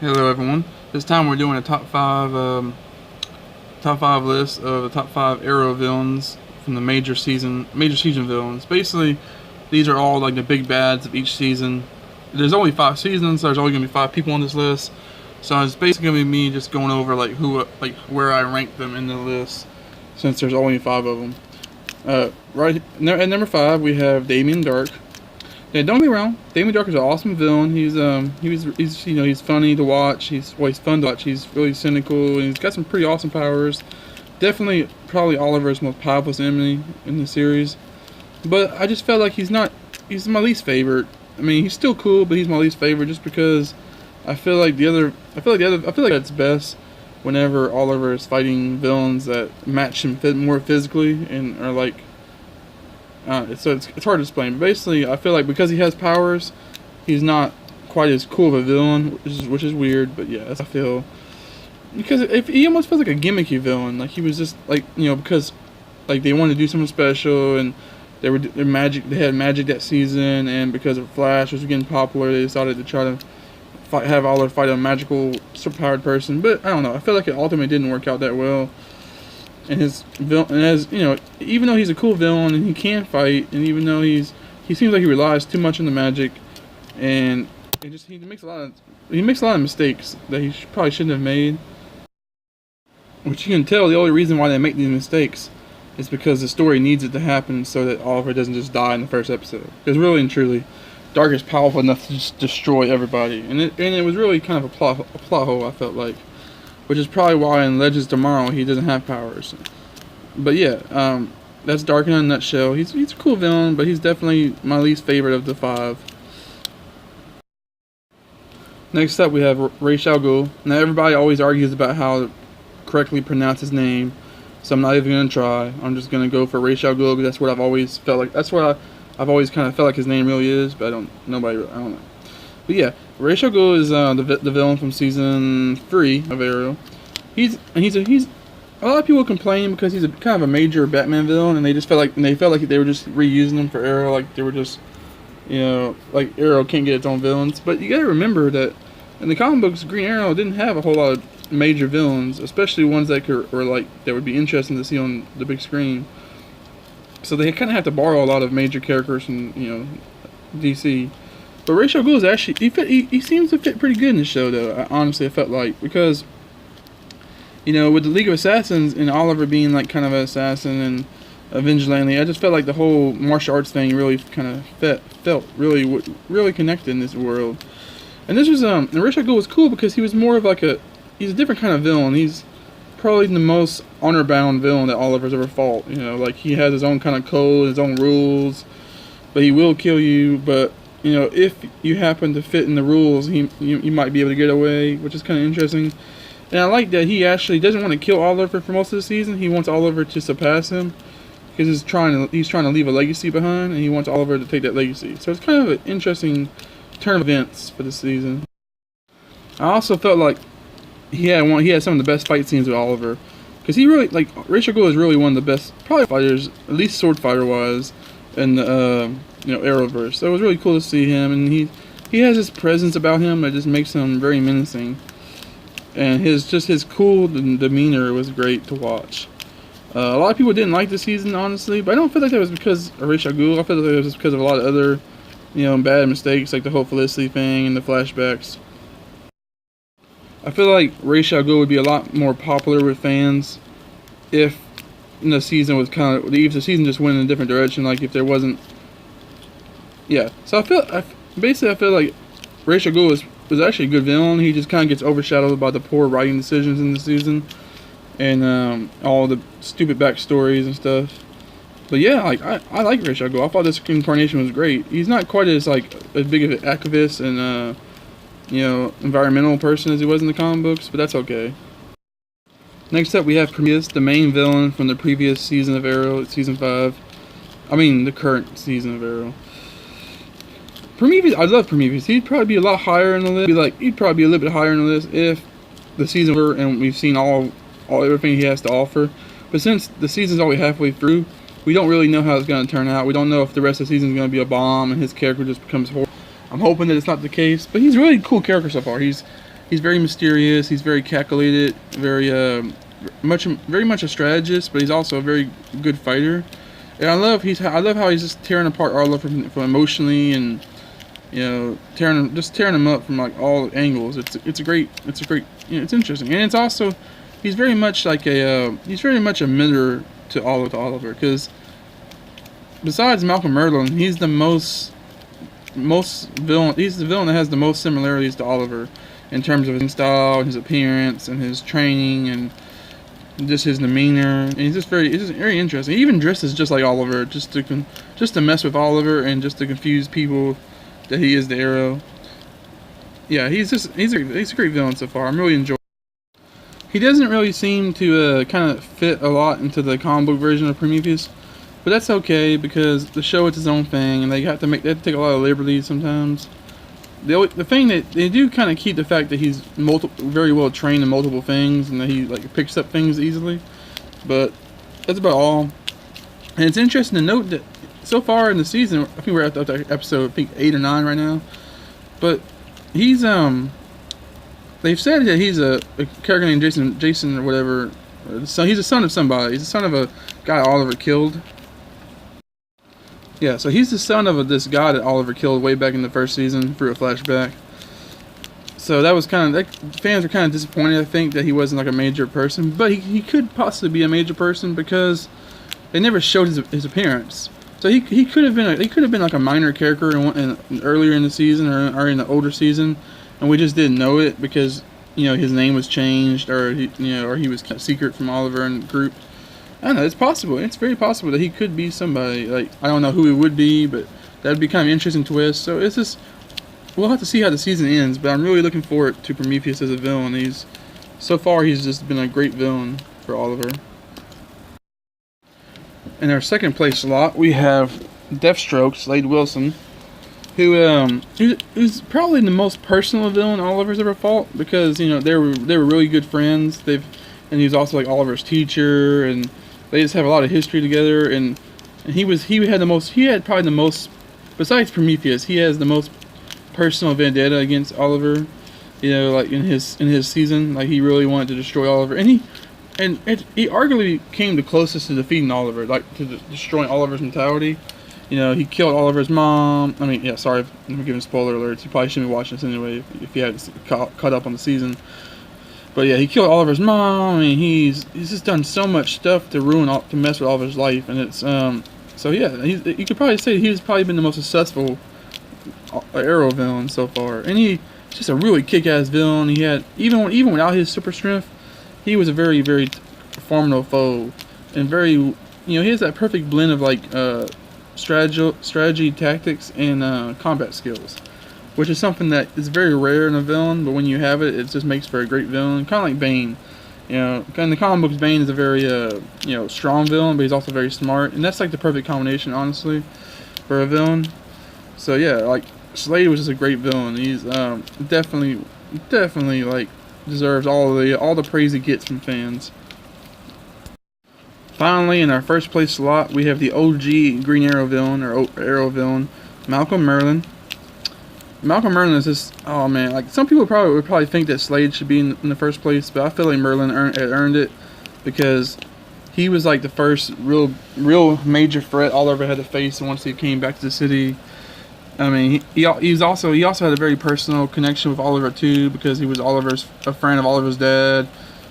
Hello everyone. This time we're doing a top five list of the top five Arrow villains from the major season villains. Basically, these are all like the big bads of each season. There's only 5 seasons, so there's only gonna be 5 people on this list. So it's basically gonna be me just going over where I rank them in the list, since there's only 5 of them. Right at number 5 we have Damien Darhk. Yeah, don't be wrong. Damien Darhk is an awesome villain. He's funny to watch. He's fun to watch. He's really cynical, and he's got some pretty awesome powers. Definitely, probably Oliver's most powerful enemy in the series. But I just felt like he's my least favorite. I mean, he's still cool, but he's my least favorite just because I feel like that's best whenever Oliver is fighting villains that match him more physically and are like. So it's hard to explain. But basically, I feel like because he has powers, he's not quite as cool of a villain, which is weird. But yeah, that's how I feel. Because if he almost feels like a gimmicky villain, like he was just like because like they wanted to do something special and they had magic that season, and because of Flash was getting popular, they decided to try to have Oliver fight a magical superpowered person. But I don't know. I feel like it ultimately didn't work out that well. And even though he's a cool villain and he can fight, and even though he seems like he relies too much on the magic, and he makes a lot of mistakes that he probably shouldn't have made. Which you can tell the only reason why they make these mistakes is because the story needs it to happen so that Oliver doesn't just die in the first episode. Because really and truly, Darhk is powerful enough to just destroy everybody, and it was really kind of a plot hole, I felt like. Which is probably why in Legends Tomorrow he doesn't have powers. But yeah, that's Darhk in a nutshell. He's a cool villain, but he's definitely my least favorite of the 5. Next up we have Ra's al Ghul. Now everybody always argues about how to correctly pronounce his name, so I'm not even going to try. I'm just going to go for Ra's al Ghul because that's what I've always felt like. That's what I've always kind of felt like his name really is, but I don't know. But yeah, Ra's al Ghul is the villain from season 3 of Arrow. He's a lot of people complain because he's kind of a major Batman villain, and they felt like they were just reusing him for Arrow, like they were just like Arrow can't get its own villains. But you gotta remember that in the comic books, Green Arrow didn't have a whole lot of major villains, especially ones that would be interesting to see on the big screen. So they kind of have to borrow a lot of major characters from DC. But Ra's al Ghul is actually he seems to fit pretty good in the show, though. I felt like, because with the League of Assassins and Oliver being like kind of an assassin and a vigilante, I just felt like the whole martial arts thing really kind of felt really connected in this world. And this was and Ra's al Ghul was cool because he was more of he's a different kind of villain. He's probably the most honor-bound villain that Oliver's ever fought. Like he has his own kind of code, his own rules, but he will kill you. But if you happen to fit in the rules, you might be able to get away, which is kind of interesting. And I like that he actually doesn't want to kill Oliver for most of the season. He wants Oliver to surpass him because he's trying to leave a legacy behind, and he wants Oliver to take that legacy. So it's kind of an interesting turn of events for this season. I also felt like he had some of the best fight scenes with Oliver, because he really Ra's al Ghul is really one of the best probably fighters, at least sword fighter wise, in the Arrowverse. So it was really cool to see him, and he has this presence about him that just makes him very menacing. And his cool demeanor was great to watch. A lot of people didn't like the season, honestly, but I don't feel like that was because of Ra's al Ghul. I feel like it was because of a lot of other, bad mistakes, like the whole Felicity thing and the flashbacks. I feel like Ra's al Ghul would be a lot more popular with fans if the season was if the season just went in a different direction. Like if there wasn't, yeah. So I feel like Ra's al Ghul was actually a good villain. He just kind of gets overshadowed by the poor writing decisions in the season and all the stupid backstories and stuff. But yeah, I like Ra's al Ghul. I thought this incarnation was great. He's not quite as big of an activist and environmental person as he was in the comic books, but that's okay. Next up we have Prometheus, the main villain from the previous season of Arrow, season 5. I mean the current season of Arrow. Prometheus, I love Prometheus. He'd probably be a lot higher in the list. He'd probably be a little bit higher in the list if the season were and we've seen everything he has to offer. But since the season's already halfway through, we don't really know how it's going to turn out. We don't know if the rest of the season is going to be a bomb and his character just becomes horrible. I'm hoping that it's not the case, but he's a really cool character so far. He's He's very mysterious. He's very calculated. Very much a strategist, but he's also a very good fighter. And I love how he's just tearing apart Arlo from emotionally, and tearing him up from like all angles. It's interesting, and it's also he's very much a mirror to Oliver, because besides Malcolm Merlyn, he's the he's the villain that has the most similarities to Oliver in terms of his style, his appearance, and his training, and just his demeanor. And it's just very interesting. He even dresses just like Oliver, just to mess with Oliver and just to confuse people that he is the Arrow. Yeah, he's a great villain so far. I'm really enjoying. He doesn't really seem to kind of fit a lot into the comic book version of Prometheus, but that's okay because the show is its own thing, and they have to take a lot of liberties sometimes. The thing that they do kind of keep the fact that he's very well trained in multiple things, and that he like picks up things easily, but that's about all. And it's interesting to note that so far in the season, I think we're at episode 8 or 9 right now, but he's they've said that he's a character named Jason or whatever. So he's a son of somebody. He's the son of a guy Oliver killed. Yeah, so he's the son of this guy that Oliver killed way back in the first season through a flashback. So that was fans were kind of disappointed, I think, that he wasn't like a major person, but he could possibly be a major person because they never showed his appearance. So he could have been like a minor character earlier in the season or in the older season, and we just didn't know it because his name was changed, or he was kept secret from Oliver and the group. I don't know. It's possible. It's very possible that he could be somebody. Like, I don't know who he would be, but that'd be kind of an interesting twist. So it's just, we'll have to see how the season ends. But I'm really looking forward to Prometheus as a villain. So far he's just been a great villain for Oliver. In our second place slot, we have Deathstroke, Slade Wilson, who's probably the most personal villain Oliver's ever fought, because they were really good friends. And he was also like Oliver's teacher, and they just have a lot of history together. And he had probably the most, besides Prometheus, he has the most personal vendetta against Oliver. Like in his season, like he really wanted to destroy Oliver, and he arguably came the closest to defeating Oliver, like to destroying Oliver's mentality. He killed Oliver's mom. I mean, yeah, sorry, I'm giving spoiler alerts. You probably shouldn't be watching this anyway if you hadn't caught up on the season. But yeah, he killed Oliver's mom. I mean, he's just done so much stuff to mess with Oliver's life, and it's so yeah, you could probably say he's probably been the most successful Arrow villain so far, and he's just a really kick-ass villain. He had even without his super strength, he was a very, very formidable foe, and very he has that perfect blend of like strategy, tactics, and combat skills, which is something that is very rare in a villain, but when you have it, it just makes for a great villain. Kind of like Bane. In the comic books, Bane is a very strong villain, but he's also very smart, and that's like the perfect combination, honestly, for a villain. So yeah, like Slade was just a great villain. He's definitely like deserves all the praise he gets from fans. Finally, in our first place slot, we have the OG Green Arrow villain, or Arrow villain, Malcolm Merlyn. Malcolm Merlyn is just, oh man, like some people would probably think that Slade should be in the first place, but I feel like Merlyn earned it because he was like the first real major threat Oliver had to face once he came back to the city. I mean, he also had a very personal connection with Oliver too, because he was a friend of Oliver's dad.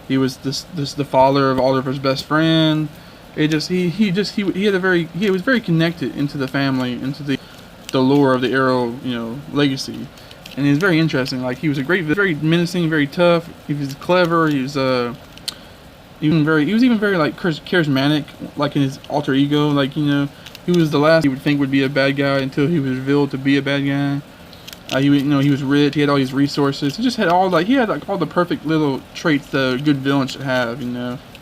He was the father of Oliver's best friend. He was very connected into the family, into the lore of the Arrow, legacy, and he's very interesting. Like, he was very menacing, very tough. He was clever. He was even very like charismatic, like in his alter ego. Like, he was the last you would think would be a bad guy until he was revealed to be a bad guy. He was rich. He had all these resources. He had all the perfect little traits that a good villain should have.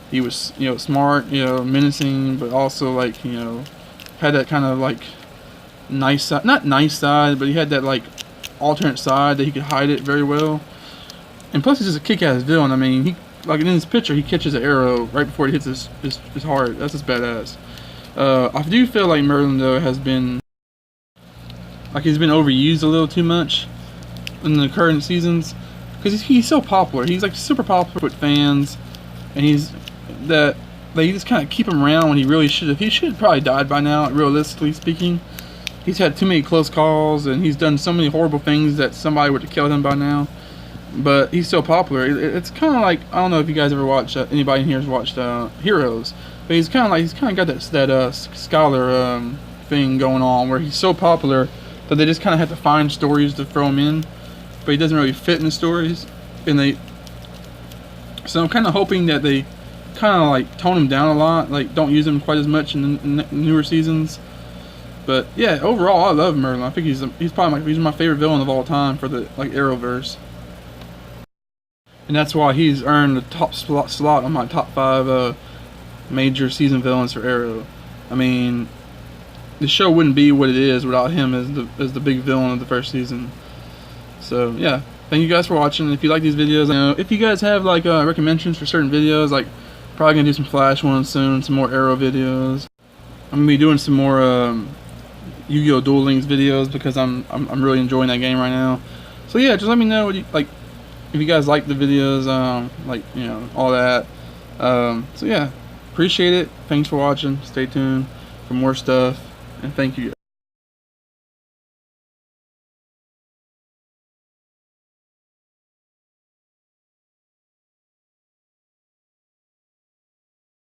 He was smart, menacing, but also like had that kind of like nice side, not nice side, but he had that like alternate side that he could hide it very well. And plus, he's just a kick-ass villain. I mean, he like in this picture, he catches an arrow right before it hits his heart. That's just badass. I do feel like Merlyn though he's been overused a little too much in the current seasons. because he's so popular. He's like super popular with fans, and he's that they just kind of keep him around when he really should have. He should have probably died by now, realistically speaking. He's had too many close calls, and he's done so many horrible things that somebody would have killed him by now. But he's so popular. It's kind of like, I don't know if you guys ever watched, anybody in here has watched Heroes, but he's kind of got that scholar thing going on where he's so popular that they just kind of have to find stories to throw him in, but he doesn't really fit in the stories, so I'm kind of hoping that they kind of like tone him down a lot, like don't use him quite as much in the newer seasons. But yeah, overall I love Merlyn. I think he's probably he's my favorite villain of all time for the like Arrowverse, and that's why he's earned the top slot on my top 5 major season villains for Arrow. I mean, the show wouldn't be what it is without him as the big villain of the first season. So yeah, thank you guys for watching. If you like these videos, if you guys have like recommendations for certain videos, like probably gonna do some Flash ones soon, some more Arrow videos. I'm gonna be doing some more Yu-Gi-Oh! Duel Links videos because I'm really enjoying that game right now. So yeah, just let me know what you like, if you guys like the videos, like, you know, all that. So yeah, appreciate it. Thanks for watching. Stay tuned for more stuff, and thank you.